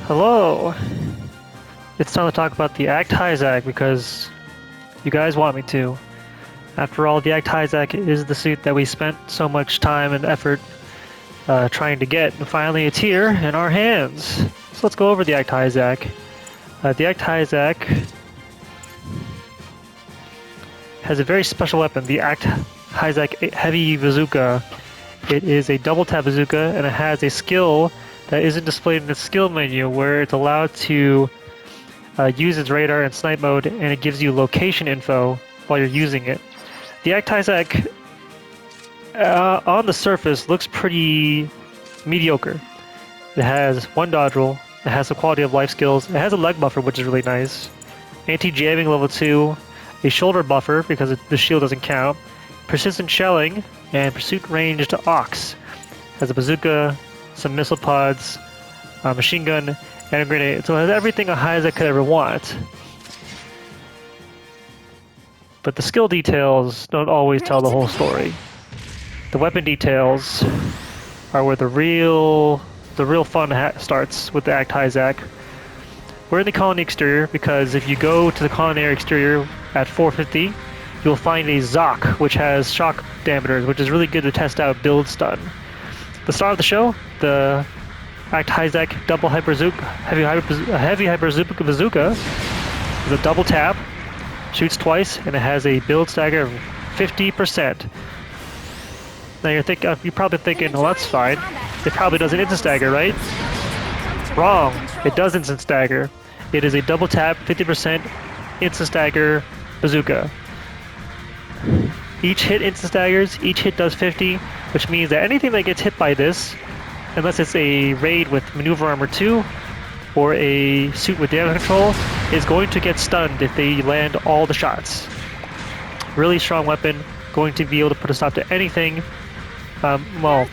Hello! It's time to talk about the Hizack because you guys want me to. After all, the Hizack is the suit that we spent so much time and effort trying to get, and finally it's here in our hands. So let's go over the Hizack. The Hizack has a very special weapon, the Hizack Heavy Bazooka. It is a double tap bazooka and it has a skill that isn't displayed in the skill menu where it's allowed to use its radar in snipe mode, and it gives you location info while you're using it. The Hizack on the surface looks pretty mediocre. It has one dodge roll, it has some quality of life skills, it has a leg buffer which is really nice, anti-jamming level 2, a shoulder buffer because the shield doesn't count, persistent shelling, and pursuit ranged ox. Has a bazooka, some missile pods, a machine gun, and a grenade. So it has everything a Hizack could ever want. But the skill details don't always tell the whole story. The weapon details are where the real fun starts with the Hizack. We're in the colony exterior because if you go to the colony exterior at 450, you'll find a Zoc, which has shock dampers, which is really good to test out build stun. The star of the show, the Hizack double heavy hyper bazooka, is a double tap, shoots twice, and it has a build stagger of 50%. Now you're probably thinking, well, that's fine. It probably does an instant stagger, right? Wrong. It does instant stagger. It is a double tap, 50% instant stagger bazooka. Each hit instant staggers, each hit does 50, which means that anything that gets hit by this, unless it's a raid with maneuver armor 2 or a suit with damage control, is going to get stunned if they land all the shots. Really strong weapon, going to be able to put a stop to anything, well,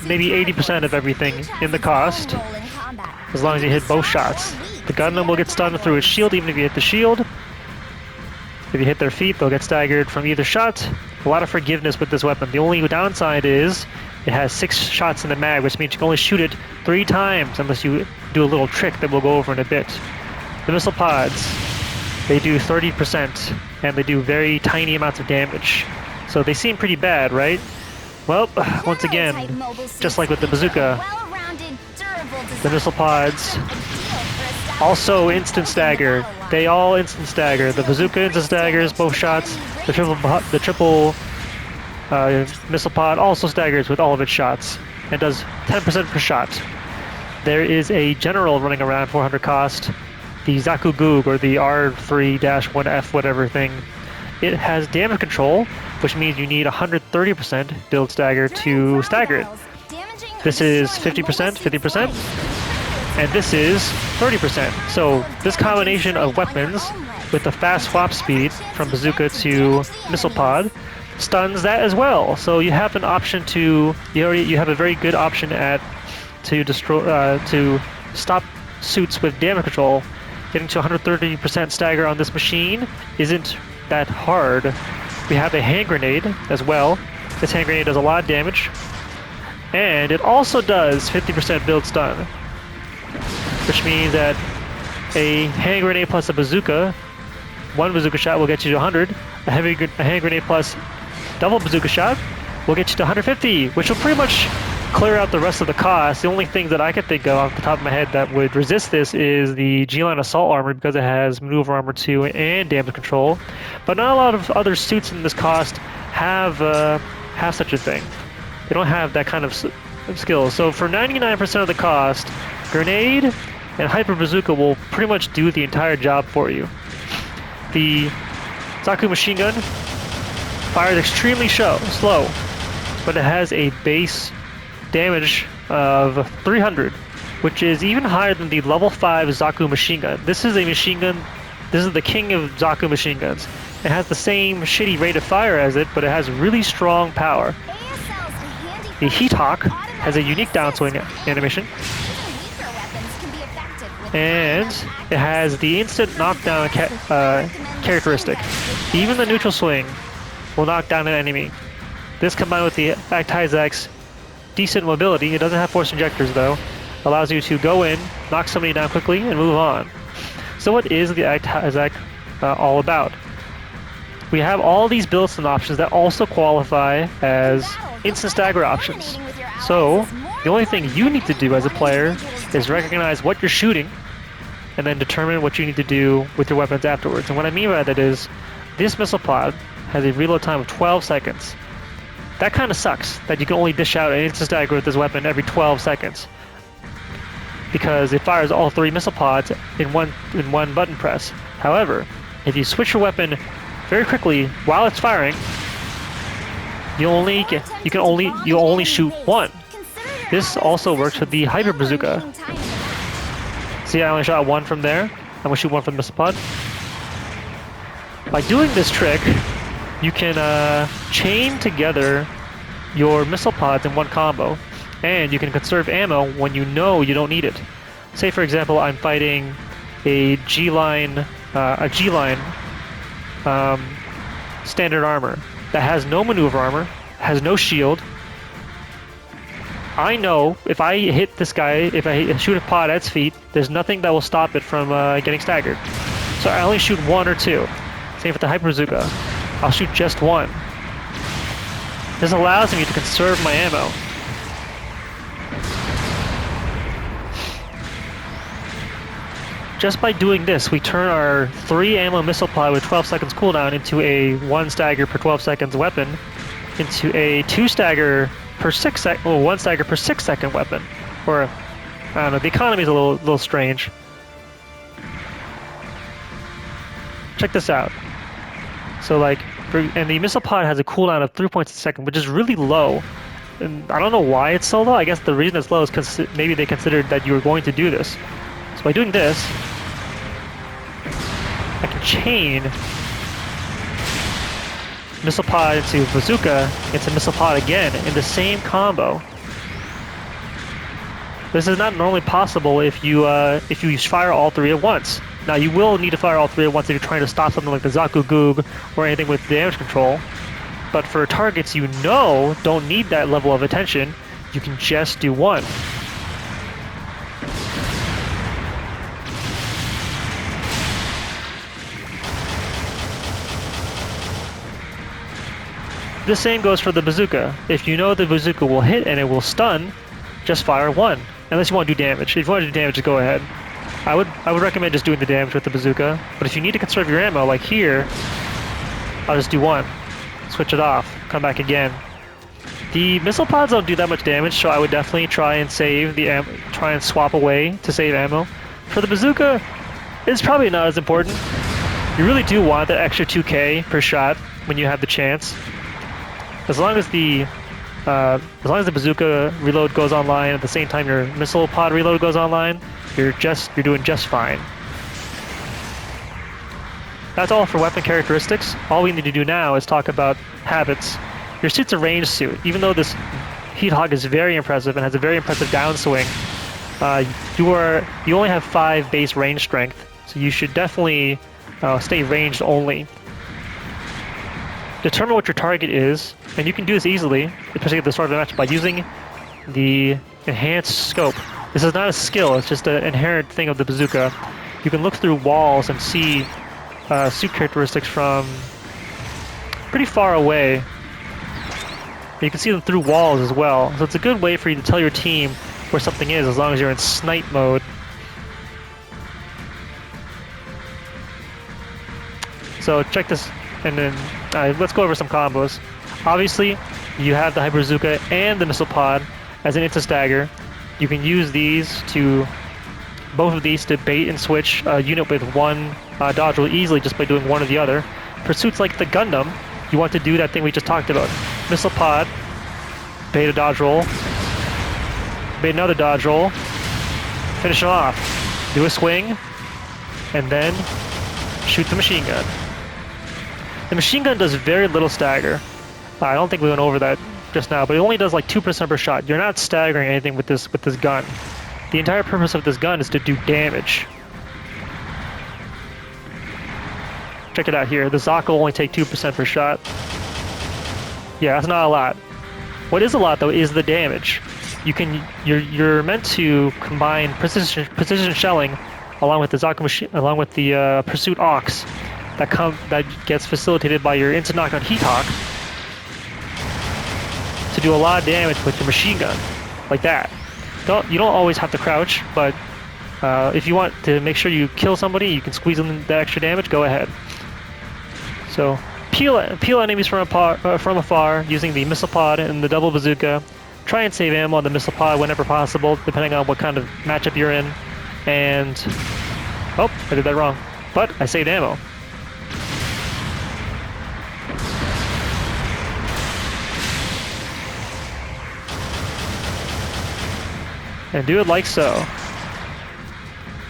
maybe 80% of everything in the cost, as long as you hit both shots. The gunman will get stunned through its shield even if you hit the shield. If you hit their feet, they'll get staggered from either shot. A lot of forgiveness with this weapon. The only downside is it has 6 shots in the mag, which means you can only shoot it 3 times unless you do a little trick that we'll go over in a bit. The missile pods, they do 30% and they do very tiny amounts of damage. So they seem pretty bad, right? Well, once again, just like with the bazooka, the missile pods also instant stagger. They all instant stagger. The bazooka instant staggers both shots. The triple missile pod also staggers with all of its shots and does 10% per shot. There is a general running around 400 cost, the Zaku Goog or the R3-1F whatever thing. It has damage control, which means you need 130% build stagger to stagger it. This is 50%, 50%. And this is 30%. So this combination of weapons with the fast swap speed from bazooka to missile pod stuns that as well. So you have an option to you have a very good option to stop suits with damage control. Getting to 130% stagger on this machine isn't that hard. We have a hand grenade as well. This hand grenade does a lot of damage, and it also does 50% build stun, which means that a hand grenade plus a bazooka, one bazooka shot will get you to 100. A hand grenade plus double bazooka shot will get you to 150, which will pretty much clear out the rest of the cost. The only thing that I could think of off the top of my head that would resist this is the G-Line Assault Armor because it has Maneuver Armor 2 and Damage Control. But not a lot of other suits in this cost have such a thing. They don't have that kind of skill. So for 99% of the cost, Grenade and Hyper Bazooka will pretty much do the entire job for you. The Zaku Machine Gun fires extremely slow, but it has a base damage of 300, which is even higher than the level 5 Zaku Machine Gun. This is a machine gun, this is the king of Zaku machine guns. It has the same shitty rate of fire as it, but it has really strong power. The Hizack has a unique downswing animation, and it has the instant knockdown characteristic. Even the neutral swing will knock down an enemy. This combined with the Hizack's decent mobility, it doesn't have force injectors though, allows you to go in, knock somebody down quickly, and move on. So what is the Hizack all about? We have all these builds and options that also qualify as instant stagger options. So the only thing you need to do as a player is recognize what you're shooting and then determine what you need to do with your weapons afterwards. And what I mean by that is this missile pod has a reload time of 12 seconds. That kind of sucks that you can only dish out an instant stagger with this weapon every 12 seconds. Because it fires all 3 missile pods in one button press. However, if you switch your weapon very quickly while it's firing, you only shoot 1. This also works with the Hyper Bazooka. See, I only shot 1 from there. I'm gonna shoot 1 from the missile pod. By doing this trick, you can chain together your missile pods in one combo, and you can conserve ammo when you know you don't need it. Say, for example, I'm fighting a G-line standard armor that has no maneuver armor, has no shield. I know if I hit this guy, if I shoot a pod at its feet, there's nothing that will stop it from getting staggered. So I only shoot 1 or 2. Same with the Hyper Bazooka. I'll shoot just 1. This allows me to conserve my ammo. Just by doing this, we turn our 3 ammo missile pod with 12 seconds cooldown into a 1 stagger per 12 seconds weapon, into a 2 stagger per 6 sec, well, 1 stagger per 6 second weapon. Or, I don't know, the economy is a little strange. Check this out. So like, and the missile pod has a cooldown of 3 points a second, which is really low. And I don't know why it's so low. I guess the reason it's low is because maybe they considered that you were going to do this. So by doing this, I can chain missile pod into bazooka into missile pod again in the same combo. This is not normally possible if you fire all 3 at once. Now you will need to fire all 3 at once if you're trying to stop something like the Zaku Goog or anything with damage control. But for targets you know don't need that level of attention, you can just do 1. The same goes for the bazooka. If you know the bazooka will hit and it will stun, just fire 1. Unless you want to do damage. If you want to do damage, just go ahead. I would recommend just doing the damage with the bazooka. But if you need to conserve your ammo, like here, I'll just do 1. Switch it off. Come back again. The missile pods don't do that much damage, so I would definitely try and save the ammo. Try and swap away to save ammo. For the bazooka, it's probably not as important. You really do want that extra 2k per shot when you have the chance. As long as the bazooka reload goes online at the same time your missile pod reload goes online, you're doing just fine. That's all for weapon characteristics. All we need to do now is talk about habits. Your suit's a ranged suit. Even though this Heat Hog is very impressive and has a very impressive downswing, you only have 5 base range strength, so you should definitely stay ranged only. Determine what your target is, and you can do this easily, especially at the start of the match, by using the enhanced scope. This is not a skill, it's just an inherent thing of the bazooka. You can look through walls and see suit characteristics from pretty far away. You can see them through walls as well, so it's a good way for you to tell your team where something is as long as you're in snipe mode. So check this, and then let's go over some combos. Obviously, you have the Hyper Bazooka and the Missile Pod as an instant stagger. You can use both of these to bait and switch a unit with 1 dodge roll easily just by doing one or the other. For suits like the Gundam, you want to do that thing we just talked about. Missile Pod, bait a dodge roll, bait another dodge roll, finish it off. Do a swing, and then shoot the machine gun. The machine gun does very little stagger. I don't think we went over that just now, but it only does like 2% per shot. You're not staggering anything with this gun. The entire purpose of this gun is to do damage. Check it out here. The Zaku will only take 2% per shot. Yeah, that's not a lot. What is a lot though is the damage. you're meant to combine precision shelling along with the pursuit aux that gets facilitated by your instant knockdown Hizack to do a lot of damage with your machine gun, like that. You don't always have to crouch, but if you want to make sure you kill somebody, you can squeeze in the extra damage. Go ahead. So peel enemies from afar using the missile pod and the double bazooka. Try and save ammo on the missile pod whenever possible, depending on what kind of matchup you're in. And oh, I did that wrong, but I saved ammo. And do it like so.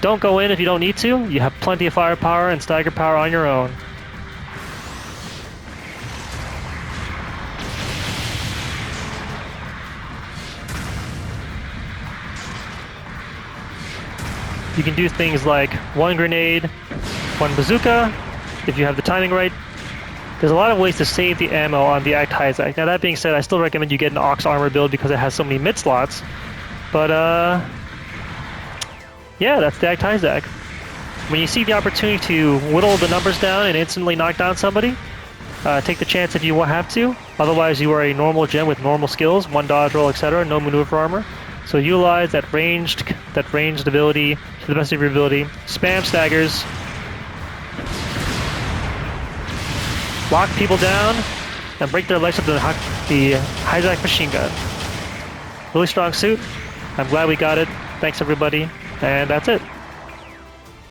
Don't go in if you don't need to. You have plenty of firepower and stagger power on your own. You can do things like one grenade, one bazooka, if you have the timing right. There's a lot of ways to save the ammo on the Act Hizack. Now that being said, I still recommend you get an aux armor build because it has so many mid slots. But yeah, that's the Act Hizack. When you see the opportunity to whittle the numbers down and instantly knock down somebody, take the chance if you have to. Otherwise, you are a normal gen with normal skills, one dodge roll, etc., no maneuver armor. So utilize that ranged ability to the best of your ability. Spam staggers. Lock people down and break their legs with the Hizack machine gun. Really strong suit. I'm glad we got it. Thanks everybody. And that's it.